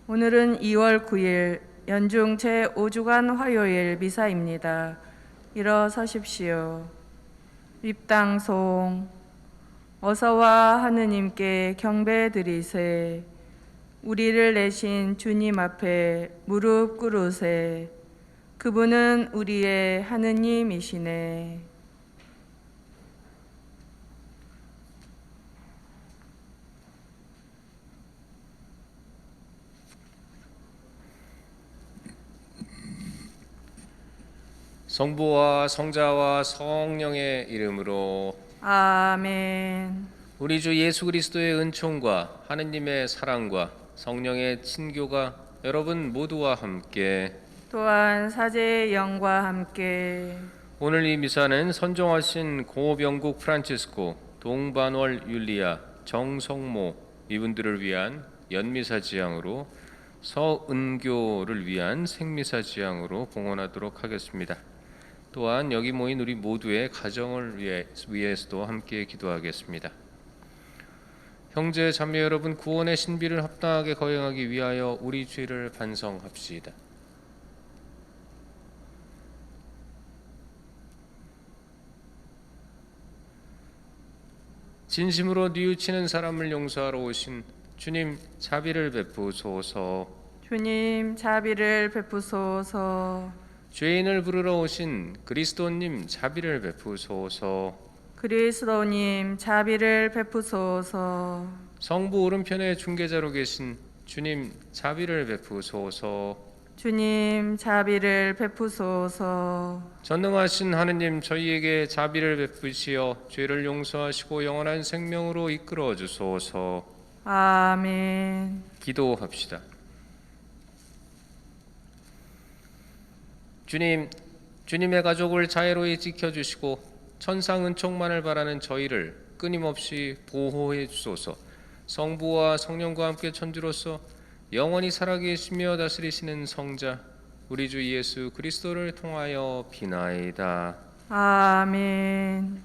오늘은 2월 9일 연중 제5주간 화요일 미사입니다. 일어서십시오. 윗당송 어서와 하느님께 경배드리세. 우리를 내신 주님 앞에 무릎 꿇으세. 그분은 우리의 하느님이시네. 성부와 성자와 성령의 이름으로 아멘. 우리 주 예수 그리스도의 은총과 하느님의 사랑과 성령의 친교가 여러분 모두와 함께 또한 사제의 영과 함께 오늘 이 미사는 선종하신 고병국 프란치스코, 동반월 율리아, 정성모 이분들을 위한 연미사 지향으로 서은교를 위한 생미사 지향으로 봉헌하도록 하겠습니다. 또한 여기 모인 우리 모두의 가정을 위해서도 함께 기도하겠습니다. 형제 자매 여러분, 구원의 신비를 합당하게 거행하기 위하여 우리 죄를 반성합시다. 진심으로 뉘우치는 사람을 용서하러 오신 주님, 자비를 베푸소서. 주님 자비를 베푸소서. 죄인을 부르러 오신 그리스도님, 자비를 베푸소서. 그리스도님 자비를 베푸소서. 성부 오른편에 중개자로 계신 주님, 자비를 베푸소서. 주님 자비를 베푸소서. 전능하신 하느님, 저희에게 자비를 베푸시어 죄를 용서하시고 영원한 생명으로 이끌어 주소서. 아멘. 기도합시다. 주님, 주님의 가족을 자애로이 지켜주시고 천상 은총만을 바라는 저희를 끊임없이 보호해 주소서. 성부와 성령과 함께 천주로서 영원히 살아계시며 다스리시는 성자 우리 주 예수 그리스도를 통하여 비나이다. 아멘.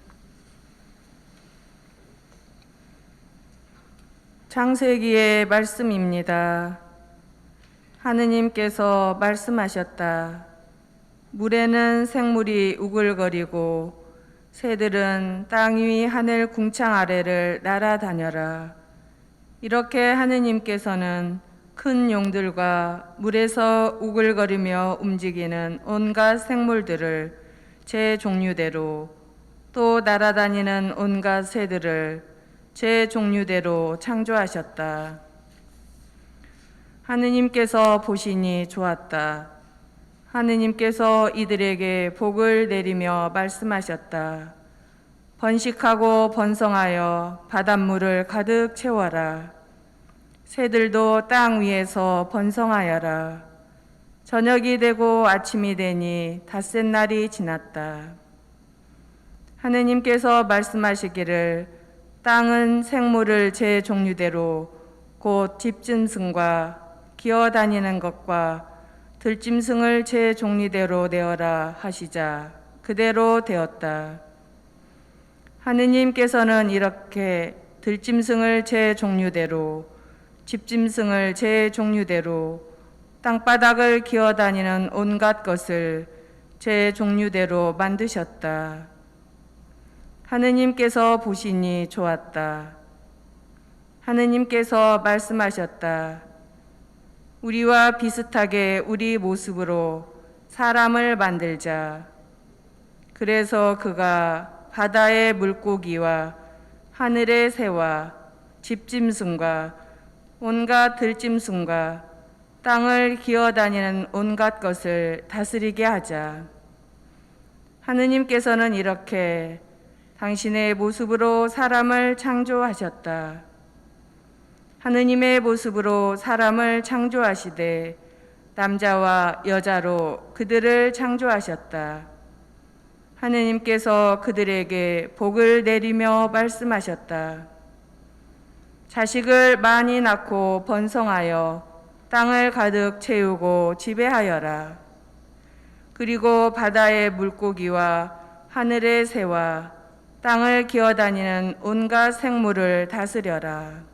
창세기의 말씀입니다. 하느님께서 말씀하셨다. 물에는 생물이 우글거리고 새들은 땅 위 하늘 궁창 아래를 날아다녀라. 이렇게 하느님께서는 큰 용들과 물에서 우글거리며 움직이는 온갖 생물들을 제 종류대로, 또 날아다니는 온갖 새들을 제 종류대로 창조하셨다. 하느님께서 보시니 좋았다. 하느님께서 이들에게 복을 내리며 말씀하셨다. 번식하고 번성하여 바닷물을 가득 채워라. 새들도 땅 위에서 번성하여라. 저녁이 되고 아침이 되니 닷새 날이 지났다. 하느님께서 말씀하시기를 땅은 생물을 제 종류대로 곧 집짐승과 기어다니는 것과 들짐승을 제 종류대로 내어라 하시자 그대로 되었다. 하느님께서는 이렇게 들짐승을 제 종류대로, 집짐승을 제 종류대로, 땅바닥을 기어다니는 온갖 것을 제 종류대로 만드셨다. 하느님께서 보시니 좋았다. 하느님께서 말씀하셨다. 우리와 비슷하게 우리 모습으로 사람을 만들자. 그래서 그가 바다의 물고기와 하늘의 새와 집짐승과 온갖 들짐승과 땅을 기어다니는 온갖 것을 다스리게 하자. 하느님께서는 이렇게 당신의 모습으로 사람을 창조하셨다. 하느님의 모습으로 사람을 창조하시되 남자와 여자로 그들을 창조하셨다. 하느님께서 그들에게 복을 내리며 말씀하셨다. 자식을 많이 낳고 번성하여 땅을 가득 채우고 지배하여라. 그리고 바다의 물고기와 하늘의 새와 땅을 기어다니는 온갖 생물을 다스려라.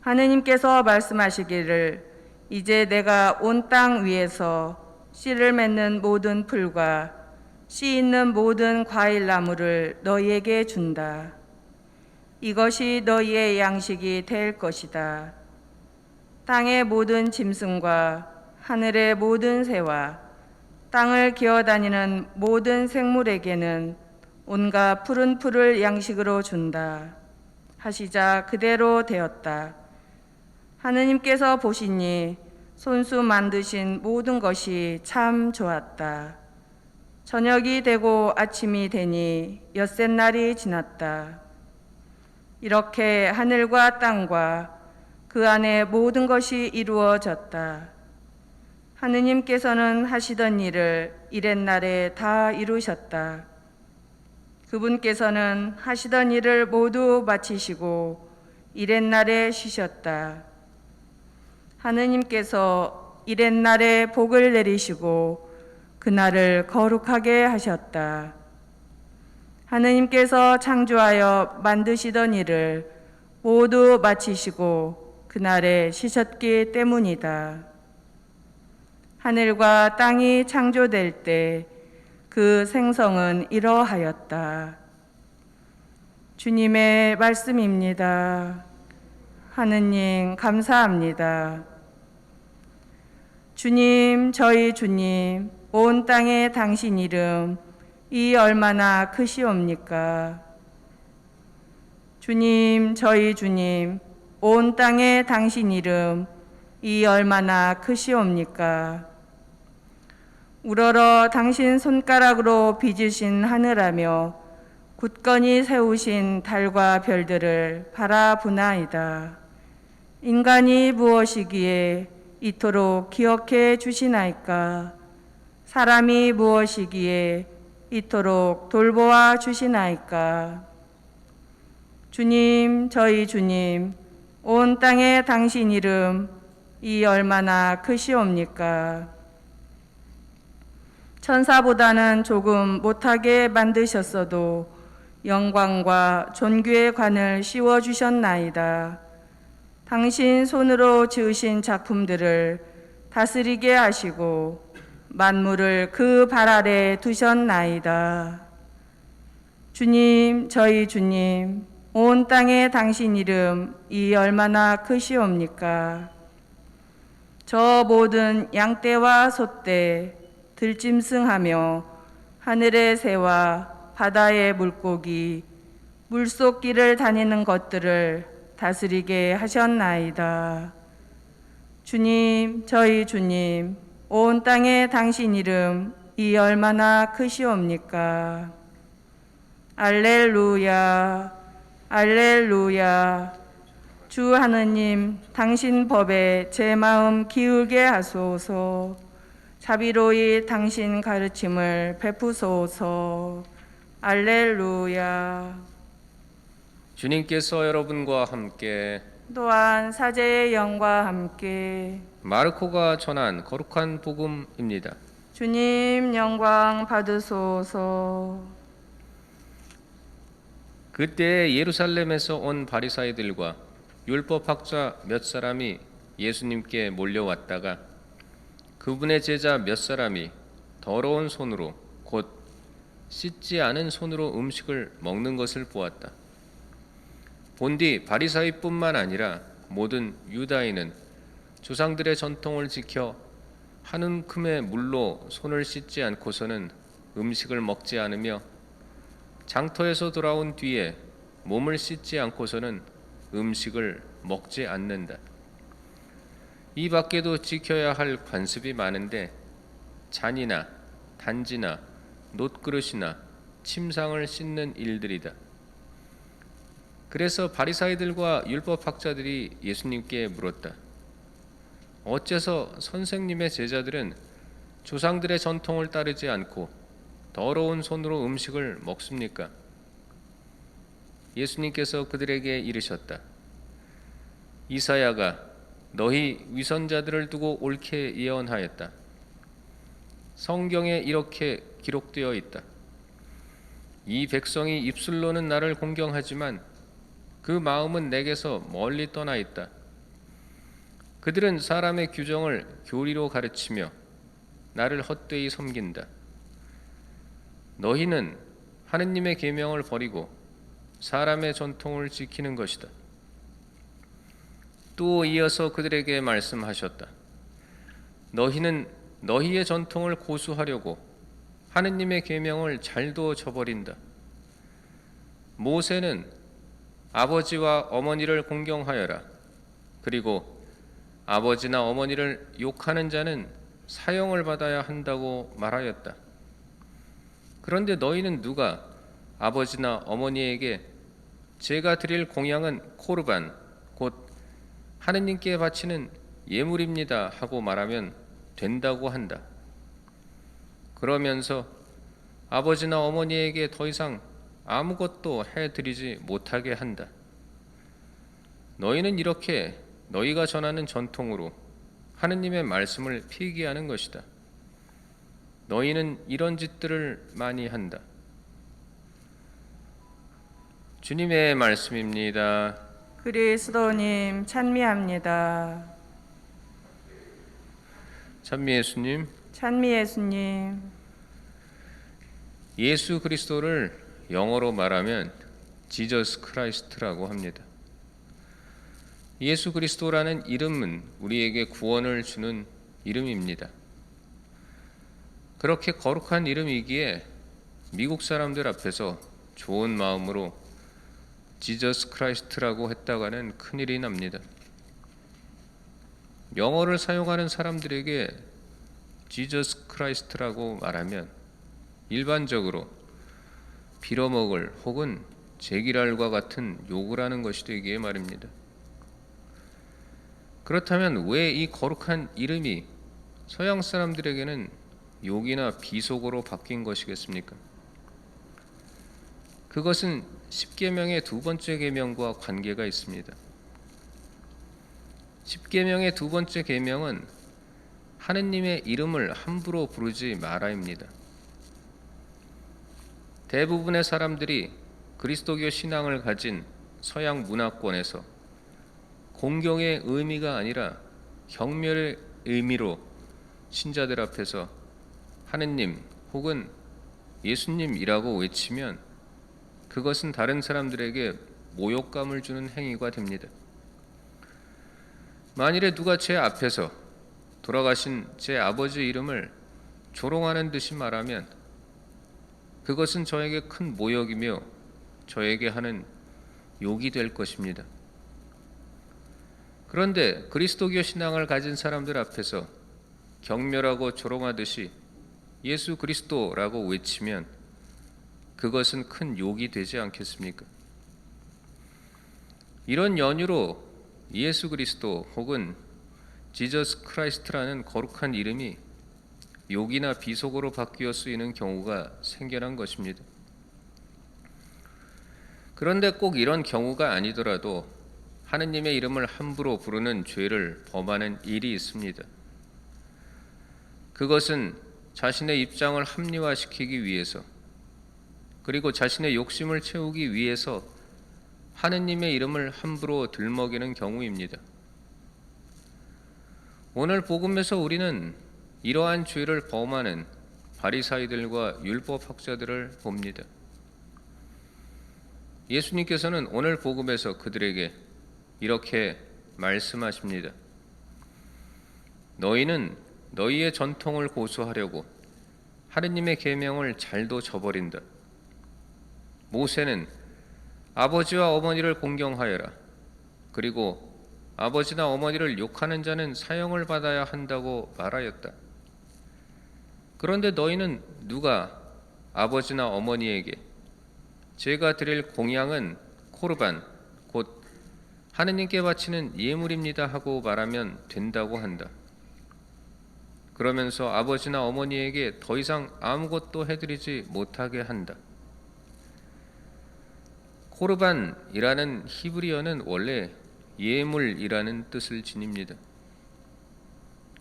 하느님께서 말씀하시기를 이제 내가 온 땅 위에서 씨를 맺는 모든 풀과 씨 있는 모든 과일 나무를 너희에게 준다. 이것이 너희의 양식이 될 것이다. 땅의 모든 짐승과 하늘의 모든 새와 땅을 기어다니는 모든 생물에게는 온갖 푸른 풀을 양식으로 준다. 하시자 그대로 되었다. 하느님께서 보시니 손수 만드신 모든 것이 참 좋았다. 저녁이 되고 아침이 되니 엿새 날이 지났다. 이렇게 하늘과 땅과 그 안에 모든 것이 이루어졌다. 하느님께서는 하시던 일을 이렛날에 다 이루셨다. 그분께서는 하시던 일을 모두 마치시고 이렛날에 쉬셨다. 하느님께서 이렛날에 복을 내리시고 그날을 거룩하게 하셨다. 하느님께서 창조하여 만드시던 일을 모두 마치시고 그날에 쉬셨기 때문이다. 하늘과 땅이 창조될 때 그 생성은 이러하였다. 주님의 말씀입니다. 하느님 감사합니다. 주님, 저희 주님, 온 땅에 당신 이름 이 얼마나 크시옵니까? 주님, 저희 주님, 온 땅에 당신 이름 이 얼마나 크시옵니까? 우러러 당신 손가락으로 빚으신 하늘하며 굳건히 세우신 달과 별들을 바라보나이다. 인간이 무엇이기에 이토록 기억해 주시나이까? 사람이 무엇이기에 이토록 돌보아 주시나이까? 주님, 저희 주님, 온 땅에 당신 이름 이 얼마나 크시옵니까? 천사보다는 조금 못하게 만드셨어도 영광과 존귀의 관을 씌워주셨나이다. 당신 손으로 지으신 작품들을 다스리게 하시고 만물을 그 발 아래 두셨나이다. 주님, 저희 주님, 온 땅에 당신 이름 이 얼마나 크시옵니까? 저 모든 양떼와 소떼, 들짐승하며 하늘의 새와 바다의 물고기, 물속 길을 다니는 것들을 다스리게 하셨나이다. 주님, 저희 주님, 온 땅에 당신 이름 이 얼마나 크시옵니까? 알렐루야, 알렐루야. 주 하느님, 당신 법에 제 마음 기울게 하소서. 자비로이 당신 가르침을 베푸소서. 알렐루야. 주님께서 여러분과 함께 또한 사제의 영과 함께 마르코가 전한 거룩한 복음입니다. 주님 영광 받으소서. 그때 예루살렘에서 온 바리사이들과 율법학자 몇 사람이 예수님께 몰려왔다가 그분의 제자 몇 사람이 더러운 손으로 곧 씻지 않은 손으로 음식을 먹는 것을 보았다. 본디 바리사이뿐만 아니라 모든 유다인은 조상들의 전통을 지켜 한 움큼의 물로 손을 씻지 않고서는 음식을 먹지 않으며 장터에서 돌아온 뒤에 몸을 씻지 않고서는 음식을 먹지 않는다. 이 밖에도 지켜야 할 관습이 많은데 잔이나 단지나 놋그릇이나 침상을 씻는 일들이다. 그래서 바리사이들과 율법학자들이 예수님께 물었다. 어째서 선생님의 제자들은 조상들의 전통을 따르지 않고 더러운 손으로 음식을 먹습니까? 예수님께서 그들에게 이르셨다. 이사야가 너희 위선자들을 두고 옳게 예언하였다. 성경에 이렇게 기록되어 있다. 이 백성이 입술로는 나를 공경하지만 그 마음은 내게서 멀리 떠나 있다. 그들은 사람의 규정을 교리로 가르치며 나를 헛되이 섬긴다. 너희는 하느님의 계명을 버리고 사람의 전통을 지키는 것이다. 또 이어서 그들에게 말씀하셨다. 너희는 너희의 전통을 고수하려고 하느님의 계명을 잘도 저버린다. 모세는 아버지와 어머니를 공경하여라. 그리고 아버지나 어머니를 욕하는 자는 사형을 받아야 한다고 말하였다. 그런데 너희는 누가 아버지나 어머니에게 제가 드릴 공양은 코르반, 곧 하느님께 바치는 예물입니다 하고 말하면 된다고 한다. 그러면서 아버지나 어머니에게 더 이상 아무것도 해드리지 못하게 한다. 너희는 이렇게 너희가 전하는 전통으로 하느님의 말씀을 폐기하는 것이다. 너희는 이런 짓들을 많이 한다. 주님의 말씀입니다. 그리스도님 찬미합니다. 찬미 예수님, 찬미 예수님. 예수 그리스도를 영어로 말하면 지저스 크라이스트라고 합니다. 예수 그리스도라는 이름은 우리에게 구원을 주는 이름입니다. 그렇게 거룩한 이름이기에 미국 사람들 앞에서 좋은 마음으로 지저스 크라이스트라고 했다가는 큰일이 납니다. 영어를 사용하는 사람들에게 지저스 크라이스트라고 말하면 일반적으로 빌어먹을 혹은 제기랄과 같은 욕을 하는 것이 되기에 말입니다. 그렇다면 왜 이 거룩한 이름이 서양 사람들에게는 욕이나 비속어로 바뀐 것이겠습니까? 그것은 십계명의 두 번째 계명과 관계가 있습니다. 십계명의 두 번째 계명은 하느님의 이름을 함부로 부르지 마라입니다. 대부분의 사람들이 그리스도교 신앙을 가진 서양 문화권에서 공경의 의미가 아니라 경멸의 의미로 신자들 앞에서 하느님 혹은 예수님이라고 외치면 그것은 다른 사람들에게 모욕감을 주는 행위가 됩니다. 만일에 누가 제 앞에서 돌아가신 제 아버지 이름을 조롱하는 듯이 말하면 그것은 저에게 큰 모욕이며 저에게 하는 욕이 될 것입니다. 그런데 그리스도교 신앙을 가진 사람들 앞에서 경멸하고 조롱하듯이 예수 그리스도라고 외치면 그것은 큰 욕이 되지 않겠습니까? 이런 연유로 예수 그리스도 혹은 지저스 크라이스트라는 거룩한 이름이 욕이나 비속어로 바뀌어 쓰이는 경우가 생겨난 것입니다. 그런데 꼭 이런 경우가 아니더라도 하느님의 이름을 함부로 부르는 죄를 범하는 일이 있습니다. 그것은 자신의 입장을 합리화시키기 위해서 그리고 자신의 욕심을 채우기 위해서 하느님의 이름을 함부로 들먹이는 경우입니다. 오늘 복음에서 우리는 이러한 죄를 범하는 바리사이들과 율법학자들을 봅니다. 예수님께서는 오늘 복음에서 그들에게 이렇게 말씀하십니다. 너희는 너희의 전통을 고수하려고 하느님의 계명을 잘도 저버린다. 모세는 아버지와 어머니를 공경하여라. 그리고 아버지나 어머니를 욕하는 자는 사형을 받아야 한다고 말하였다. 그런데 너희는 누가 아버지나 어머니에게 제가 드릴 공양은 코르반, 곧 하느님께 바치는 예물입니다 하고 말하면 된다고 한다. 그러면서 아버지나 어머니에게 더 이상 아무것도 해드리지 못하게 한다. 코르반이라는 히브리어는 원래 예물이라는 뜻을 지닙니다.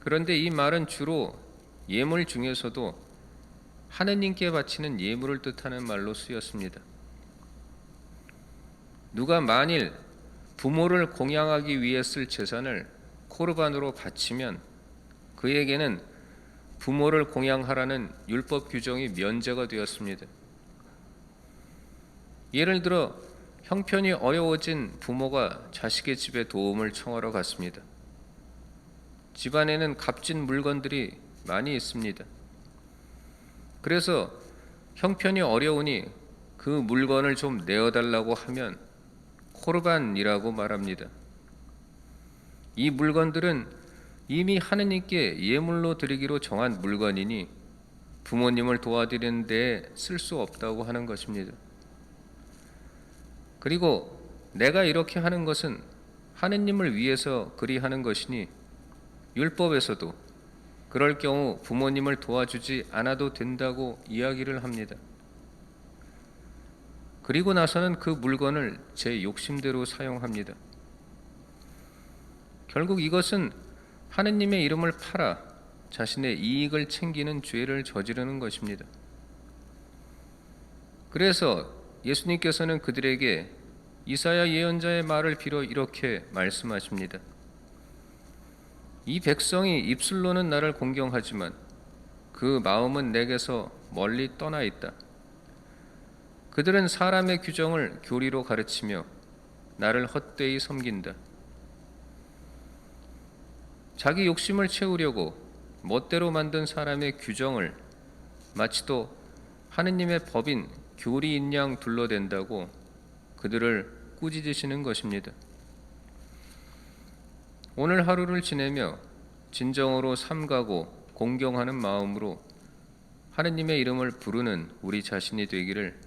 그런데 이 말은 주로 예물 중에서도 하느님께 바치는 예물을 뜻하는 말로 쓰였습니다. 누가 만일 부모를 공양하기 위해 쓸 재산을 코르반으로 바치면 그에게는 부모를 공양하라는 율법 규정이 면제가 되었습니다. 예를 들어 형편이 어려워진 부모가 자식의 집에 도움을 청하러 갔습니다. 집안에는 값진 물건들이 많이 있습니다. 그래서 형편이 어려우니 그 물건을 좀 내어달라고 하면 코르반이라고 말합니다. 이 물건들은 이미 하느님께 예물로 드리기로 정한 물건이니 부모님을 도와드리는 데 쓸 수 없다고 하는 것입니다. 그리고 내가 이렇게 하는 것은 하느님을 위해서 그리 하는 것이니 율법에서도 그럴 경우 부모님을 도와주지 않아도 된다고 이야기를 합니다. 그리고 나서는 그 물건을 제 욕심대로 사용합니다. 결국 이것은 하느님의 이름을 팔아 자신의 이익을 챙기는 죄를 저지르는 것입니다. 그래서 예수님께서는 그들에게 이사야 예언자의 말을 빌어 이렇게 말씀하십니다. 이 백성이 입술로는 나를 공경하지만 그 마음은 내게서 멀리 떠나 있다. 그들은 사람의 규정을 교리로 가르치며 나를 헛되이 섬긴다. 자기 욕심을 채우려고 멋대로 만든 사람의 규정을 마치 또 하느님의 법인 교리인 양 둘러댄다고 그들을 꾸짖으시는 것입니다. 오늘 하루를 지내며 진정으로 삼가고 공경하는 마음으로 하느님의 이름을 부르는 우리 자신이 되기를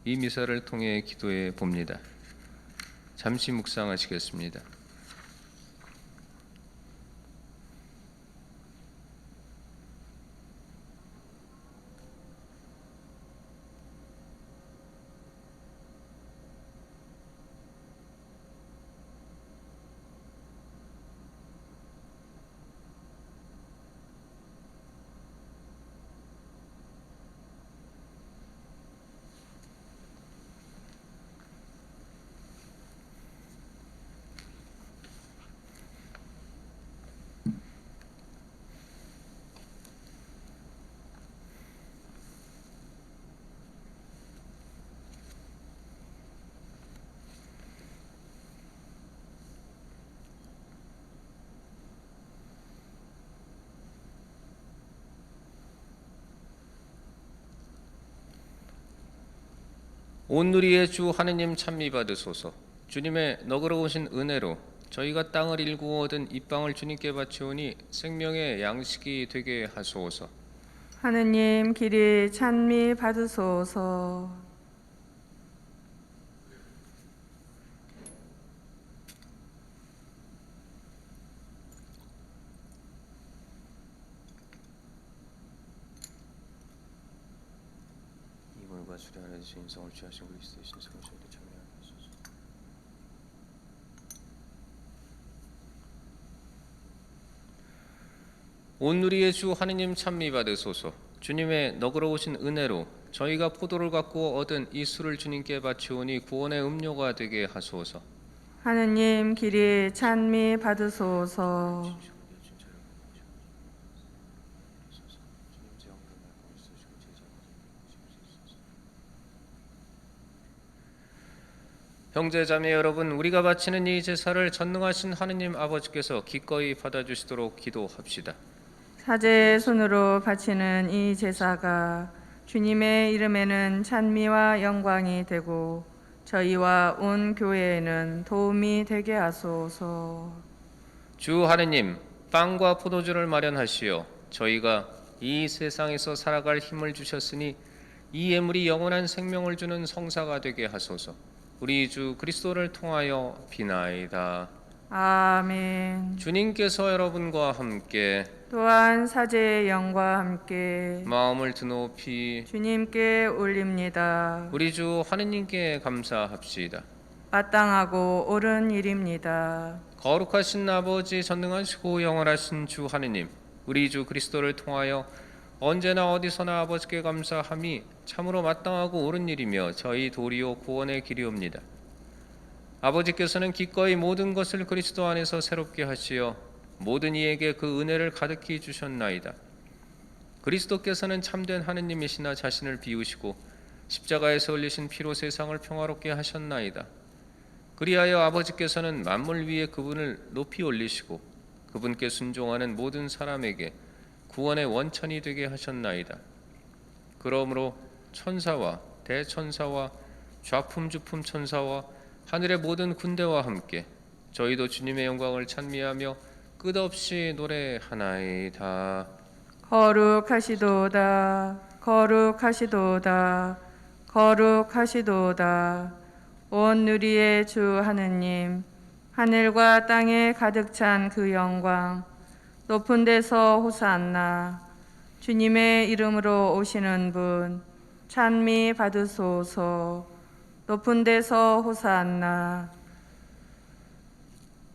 이 미사를 통해 기도해 봅니다. 잠시 묵상하시겠습니다. 온누리의 주 하느님 찬미 받으소서. 주님의 너그러우신 은혜로 저희가 땅을 일구어 얻은 이 빵을 주님께 바치오니 생명의 양식이 되게 하소서. 하느님 길이 찬미 받으소서. 이물과 수리 안에 주 인성을 취하신 그리스도의 신성을 저희도 참여하게 하소서. 온누리의 주 하느님 찬미 받으소서. 주님의 너그러우신 은혜로 저희가 포도를 갖고 얻은 이 술을 주님께 바치오니 구원의 음료가 되게 하소서. 하느님 길이 찬미 받으소서. 형제자매 여러분, 우리가 바치는 이 제사를 전능하신 하느님 아버지께서 기꺼이 받아주시도록 기도합시다. 사제의 손으로 바치는 이 제사가 주님의 이름에는 찬미와 영광이 되고 저희와 온 교회에는 도움이 되게 하소서. 주 하느님, 빵과 포도주를 마련하시어 저희가 이 세상에서 살아갈 힘을 주셨으니 이 예물이 영원한 생명을 주는 성사가 되게 하소서. 우리 주 그리스도를 통하여 비나이다. 아멘. 주님께서 여러분과 함께 또한 사제의 영과 함께 마음을 드높이 주님께 올립니다. 우리 주 하느님께 감사합시다. 마땅하고 옳은 일입니다. 거룩하신 아버지, 전능하시고 영원하신 주 하느님, 우리 주 그리스도를 통하여 언제나 어디서나 아버지께 감사함이 참으로 마땅하고 옳은 일이며 저희 도리오 구원의 길이옵니다. 아버지께서는 기꺼이 모든 것을 그리스도 안에서 새롭게 하시어 모든 이에게 그 은혜를 가득히 주셨나이다. 그리스도께서는 참된 하느님이시나 자신을 비우시고 십자가에서 흘리신 피로 세상을 평화롭게 하셨나이다. 그리하여 아버지께서는 만물 위에 그분을 높이 올리시고 그분께 순종하는 모든 사람에게 구원의 원천이 되게 하셨나이다. 그러므로 천사와 대천사와 좌품주품 천사와 하늘의 모든 군대와 함께 저희도 주님의 영광을 찬미하며 끝없이 노래하나이다. 거룩하시도다 거룩하시도다 거룩하시도다. 온 누리의 주 하느님, 하늘과 땅에 가득 찬 그 영광, 높은 데서 호산나. 주님의 이름으로 오시는 분 찬미 받으소서. 높은 데서 호산나.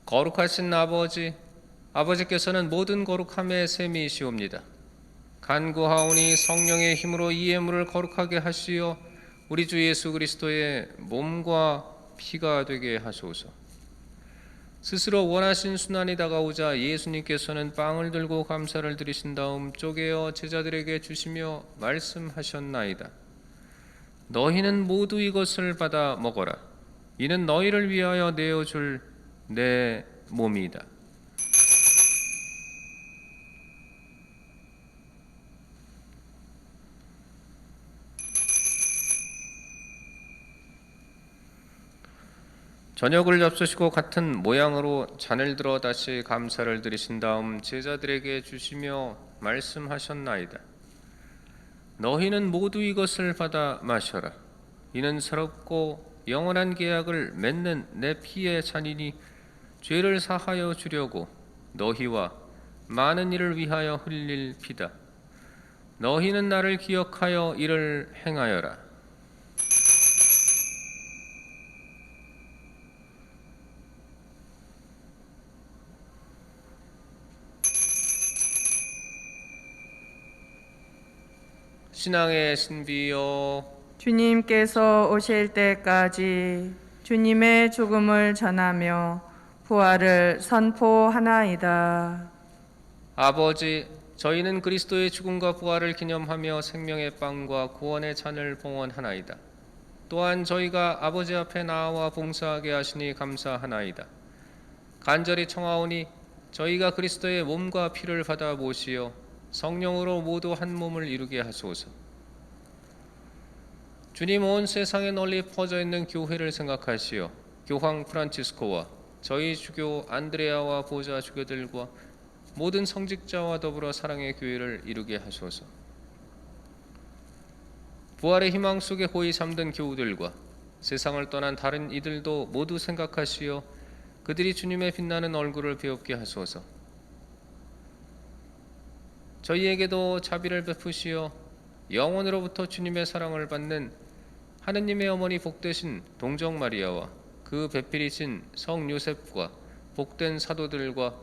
거룩하신 아버지께서는 모든 거룩함의 셈이시옵니다. 간구하오니 성령의 힘으로 이 예물을 거룩하게 하시어 우리 주 예수 그리스도의 몸과 피가 되게 하소서. 스스로 원하신 순환이 다가오자 예수님께서는 빵을 들고 감사를 드리신 다음 쪼개어 제자들에게 주시며 말씀하셨나이다. 너희는 모두 이것을 받아 먹어라. 이는 너희를 위하여 내어줄 내 몸이다. 저녁을 잡수시고 같은 모양으로 잔을 들어 다시 감사를 드리신 다음 제자들에게 주시며 말씀하셨나이다. 너희는 모두 이것을 받아 마셔라. 이는 새롭고 영원한 계약을 맺는 내 피의 잔이니 죄를 사하여 주려고 너희와 많은 이를 위하여 흘릴 피다. 너희는 나를 기억하여 이를 행하여라. 신앙의 신비여, 주님께서 오실 때까지 주님의 죽음을 전하며 부활을 선포하나이다. 아버지, 저희는 그리스도의 죽음과 부활을 기념하며 생명의 빵과 구원의 잔을 봉헌하나이다. 또한 저희가 아버지 앞에 나와 봉사하게 하시니 감사하나이다. 간절히 청하오니 저희가 그리스도의 몸과 피를 받아 모시어 성령으로 모두 한 몸을 이루게 하소서. 주님, 온 세상에 널리 퍼져 있는 교회를 생각하시어 교황 프란치스코와 저희 주교 안드레아와 보좌 주교들과 모든 성직자와 더불어 사랑의 교회를 이루게 하소서. 부활의 희망 속에 고이 잠든 교우들과 세상을 떠난 다른 이들도 모두 생각하시어 그들이 주님의 빛나는 얼굴을 배웁게 하소서. 저희에게도 자비를 베푸시어 영원으로부터 주님의 사랑을 받는 하느님의 어머니 복되신 동정 마리아와 그 배필이신 성 요셉과 복된 사도들과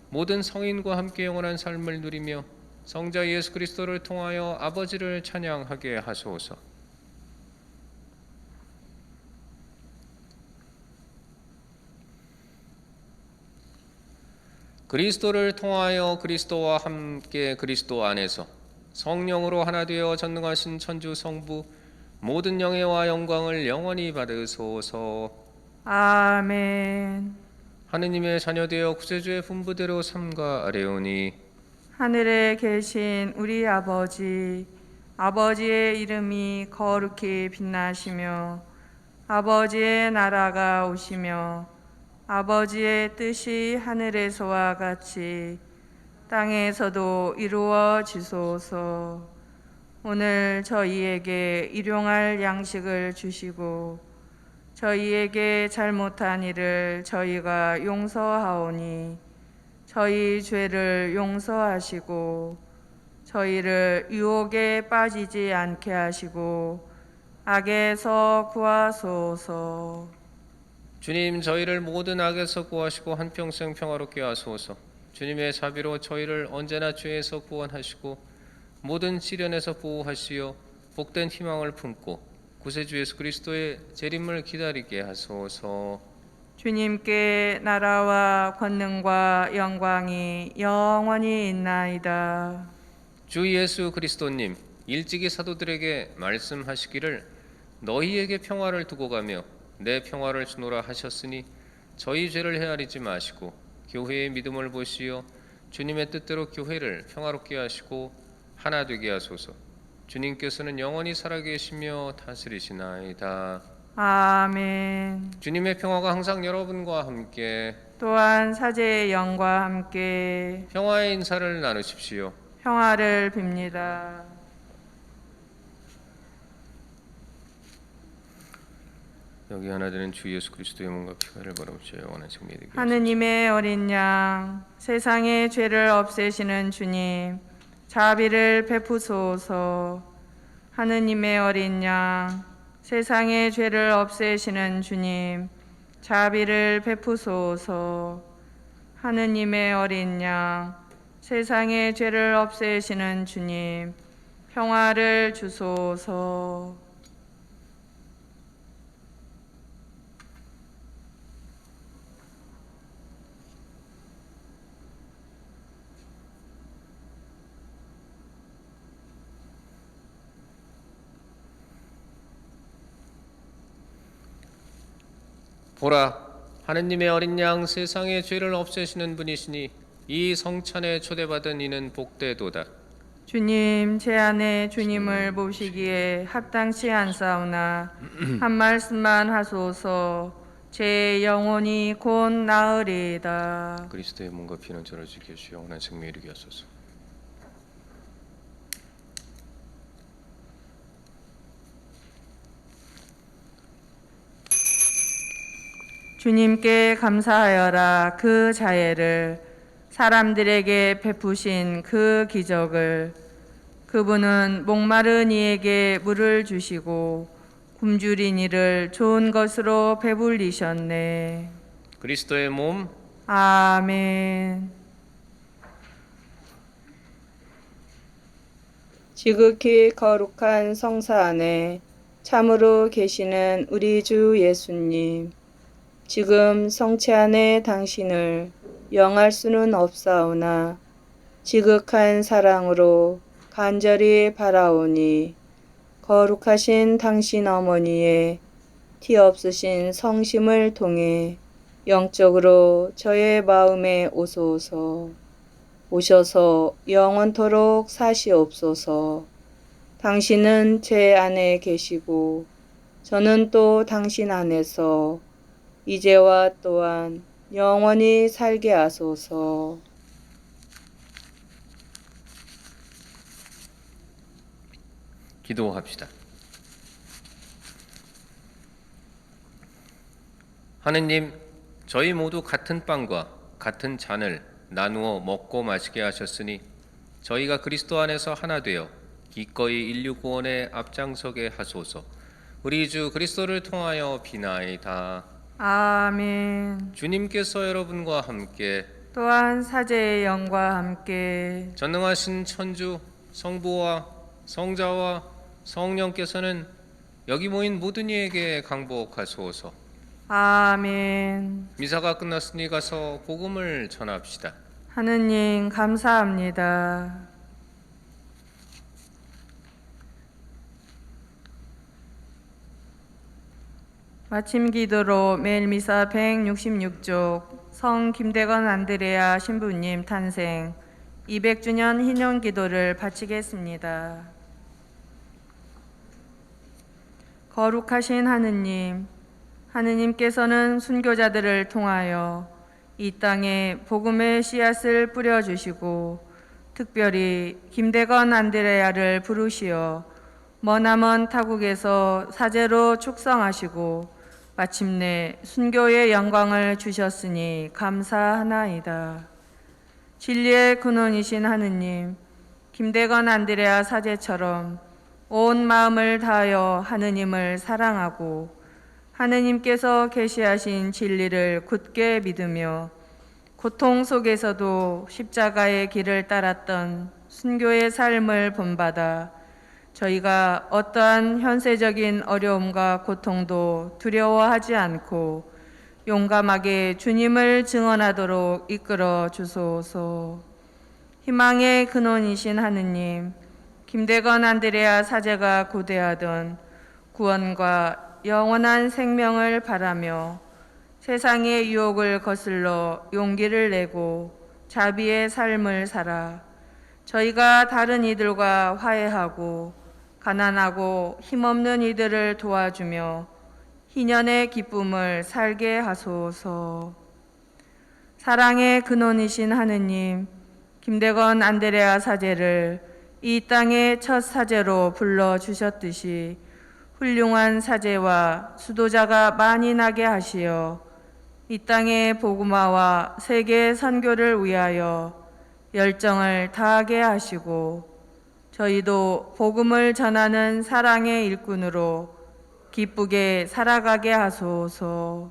모든 성인과 함께 영원한 삶을 누리며 성자 예수 그리스도를 통하여 아버지를 찬양하게 하소서. 그리스도를 통하여 그리스도와 함께 그리스도 안에서 성령으로 하나 되어 전능하신 천주 성부 모든 영예와 영광을 영원히 받으소서. 아멘. 하느님의 자녀되어 구세주의 분부대로 삼가하려니 하늘에 계신 우리 아버지, 아버지의 이름이 거룩히 빛나시며 아버지의 나라가 오시며 아버지의 뜻이 하늘에서와 같이 땅에서도 이루어지소서. 오늘 저희에게 일용할 양식을 주시고 저희에게 잘못한 일을 저희가 용서하오니 저희 죄를 용서하시고 저희를 유혹에 빠지지 않게 하시고 악에서 구하소서. 주님, 저희를 모든 악에서 구하시고 한평생 평화롭게 하소서. 주님의 자비로 저희를 언제나 죄에서 구원하시고 모든 시련에서 보호하시어 복된 희망을 품고 구세주 예수 그리스도의 재림을 기다리게 하소서. 주님께 나라와 권능과 영광이 영원히 있나이다. 주 예수 그리스도님, 일찍이 사도들에게 말씀하시기를 너희에게 평화를 두고 가며 내 평화를 주노라 하셨으니 저희 죄를 헤아리지 마시고 교회의 믿음을 보시어 주님의 뜻대로 교회를 평화롭게 하시고 하나 되게 하소서. 주님께서는 영원히 살아계시며 다스리시나이다. 아멘. 주님의 평화가 항상 여러분과 함께, 또한 사제의 영과 함께 평화의 인사를 나누십시오. 평화를 빕니다. 여기 하나 되는 주 예수 그리스도의 몸과 피가를 바라보시어 영원한 생명이 되게 하소서. 하느님의 어린 양, 세상의 죄를 없애시는 주님, 자비를 베푸소서. 하느님의 어린 양, 세상의 죄를 없애시는 주님, 자비를 베푸소서. 하느님의 어린 양, 세상의 죄를 없애시는 주님, 평화를 주소서. 보라, 하느님의 어린 양 세상의 죄를 없애시는 분이시니 이 성찬에 초대받은 이는 복되도다. 주님, 제 안에 주님을 모시기에 합당치 않사오나 한 말씀만 하소서. 제 영혼이 곧 나으리이다. 그리스도의 몸과 피는 저를 지켜주시어 영원한 생명이 이르게 하소서. 주님께 감사하여라. 그 자애를, 사람들에게 베푸신 그 기적을. 그분은 목마른 이에게 물을 주시고 굶주린 이를 좋은 것으로 배불리셨네. 그리스도의 몸, 아멘. 지극히 거룩한 성사 안에 참으로 계시는 우리 주 예수님, 지금 성체 안에 당신을 영할 수는 없사오나 지극한 사랑으로 간절히 바라오니 거룩하신 당신 어머니의 티 없으신 성심을 통해 영적으로 저의 마음에 오소서. 오셔서 영원토록 사시옵소서. 당신은 제 안에 계시고 저는 또 당신 안에서 이제와 또한 영원히 살게 하소서. 기도합시다. 하느님, 저희 모두 같은 빵과 같은 잔을 나누어 먹고 마시게 하셨으니 저희가 그리스도 안에서 하나 되어 기꺼이 인류 구원에 앞장서게 하소서. 우리 주 그리스도를 통하여 비나이다. 아멘. 주님께서 여러분과 함께 또한 사제의 영과 함께 전능하신 천주 성부와 성자와 성령께서는 여기 모인 모든 이에게 강복하소서. 아멘. 미사가 끝났으니 가서 복음을 전합시다. 하느님 감사합니다. 마침 기도로 매일 미사 166쪽 성 김대건 안드레아 신부님 탄생 200주년 희년 기도를 바치겠습니다. 거룩하신 하느님, 하느님께서는 순교자들을 통하여 이 땅에 복음의 씨앗을 뿌려주시고 특별히 김대건 안드레아를 부르시어 머나먼 타국에서 사제로 축성하시고 마침내 순교의 영광을 주셨으니 감사하나이다. 진리의 근원이신 하느님, 김대건 안드레아 사제처럼 온 마음을 다하여 하느님을 사랑하고 하느님께서 계시하신 진리를 굳게 믿으며 고통 속에서도 십자가의 길을 따랐던 순교의 삶을 본받아 저희가 어떠한 현세적인 어려움과 고통도 두려워하지 않고 용감하게 주님을 증언하도록 이끌어 주소서. 희망의 근원이신 하느님, 김대건 안드레아 사제가 고대하던 구원과 영원한 생명을 바라며 세상의 유혹을 거슬러 용기를 내고 자비의 삶을 살아 저희가 다른 이들과 화해하고 가난하고 힘없는 이들을 도와주며 희년의 기쁨을 살게 하소서. 사랑의 근원이신 하느님, 김대건 안드레아 사제를 이 땅의 첫 사제로 불러주셨듯이 훌륭한 사제와 수도자가 많이 나게 하시어 이 땅의 복음화와 세계 선교를 위하여 열정을 다하게 하시고 저희도 복음을 전하는 사랑의 일꾼으로 기쁘게 살아가게 하소서.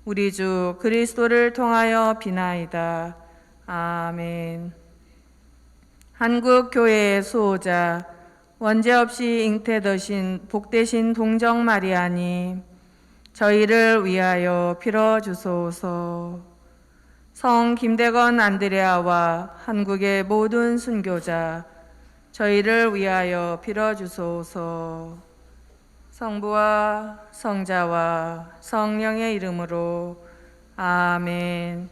우리 주 그리스도를 통하여 비나이다. 아멘. 한국 교회의 수호자 원죄 없이 잉태되신 복되신 동정 마리아님, 저희를 위하여 빌어 주소서. 성 김대건 안드레아와 한국의 모든 순교자, 저희를 위하여 빌어 주소서. 성부와 성자와 성령의 이름으로 아멘.